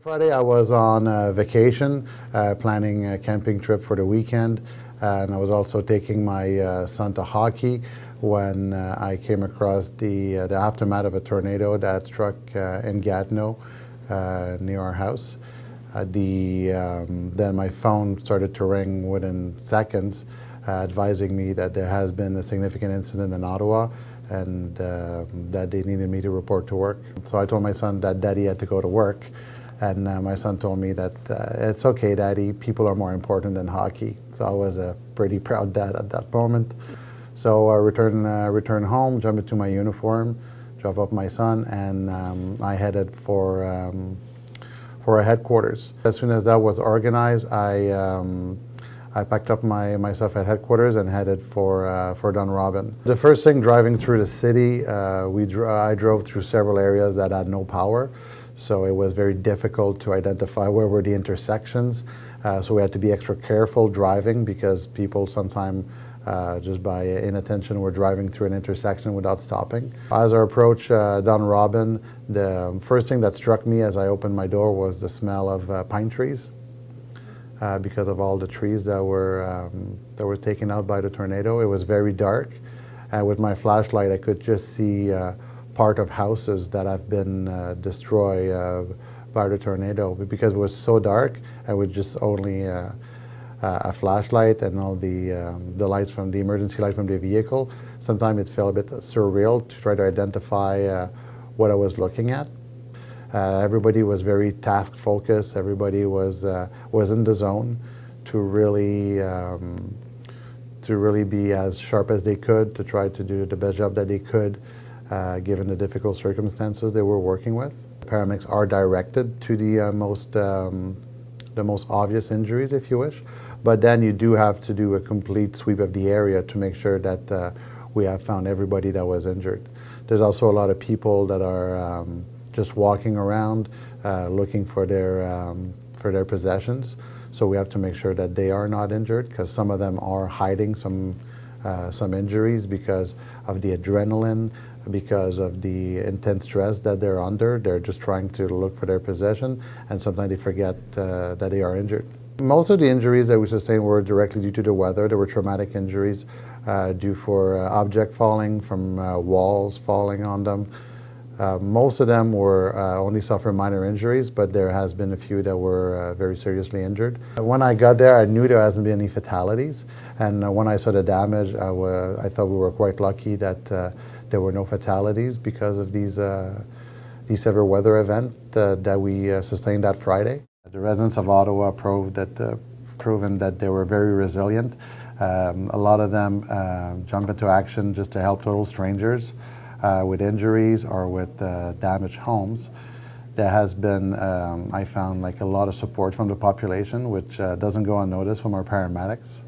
Friday I was on vacation, planning a camping trip for the weekend, and I was also taking my son to hockey when I came across the aftermath of a tornado that struck in Gatineau near our house. Then my phone started to ring within seconds, advising me that there has been a significant incident in Ottawa and that they needed me to report to work. So I told my son that Daddy had to go to work. And my son told me that it's okay, Daddy, people are more important than hockey. So I was a pretty proud dad at that moment. So I returned home, jumped into my uniform, drove up my son, and I headed for a headquarters. As soon as that was organized, I packed up myself at headquarters and headed for Dunrobin. The first thing, driving through the city, I drove through several areas that had no power. So it was very difficult to identify where were the intersections. So we had to be extra careful driving because people sometimes just by inattention were driving through an intersection without stopping. As I approached Dunrobin, the first thing that struck me as I opened my door was the smell of pine trees because of all the trees that were taken out by the tornado. It was very dark, and with my flashlight I could just see part of houses that have been destroyed by the tornado. Because it was so dark and with just only a flashlight and all the lights from the emergency light from the vehicle, sometimes it felt a bit surreal to try to identify what I was looking at. Everybody was very task focused. Everybody was in the zone to really be as sharp as they could, to try to do the best job that they could, given the difficult circumstances they were working with. Paramedics are directed to the most obvious injuries, if you wish, but then you do have to do a complete sweep of the area to make sure that we have found everybody that was injured. There's also a lot of people that are just walking around looking for their possessions, so we have to make sure that they are not injured, because some of them are hiding some injuries because of the adrenaline, because of the intense stress that they're under. They're just trying to look for their possession, and sometimes they forget that they are injured. Most of the injuries that we sustained were directly due to the weather. There were traumatic injuries due for object falling from walls falling on them. Most of them were only suffered minor injuries, but there has been a few that were very seriously injured. When I got there, I knew there hasn't been any fatalities, and when I saw the damage, I thought we were quite lucky that there were no fatalities because of these severe weather event that we sustained that Friday. The residents of Ottawa proven that they were very resilient. A lot of them jump into action just to help total strangers with injuries or with damaged homes. There has been, I found, like a lot of support from the population, which doesn't go unnoticed from our paramedics.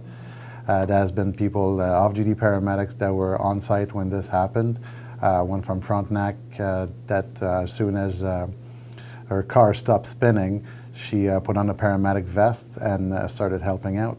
There has been people, off-duty paramedics that were on site when this happened. One from Frontenac that as soon as her car stopped spinning, she put on a paramedic vest and started helping out.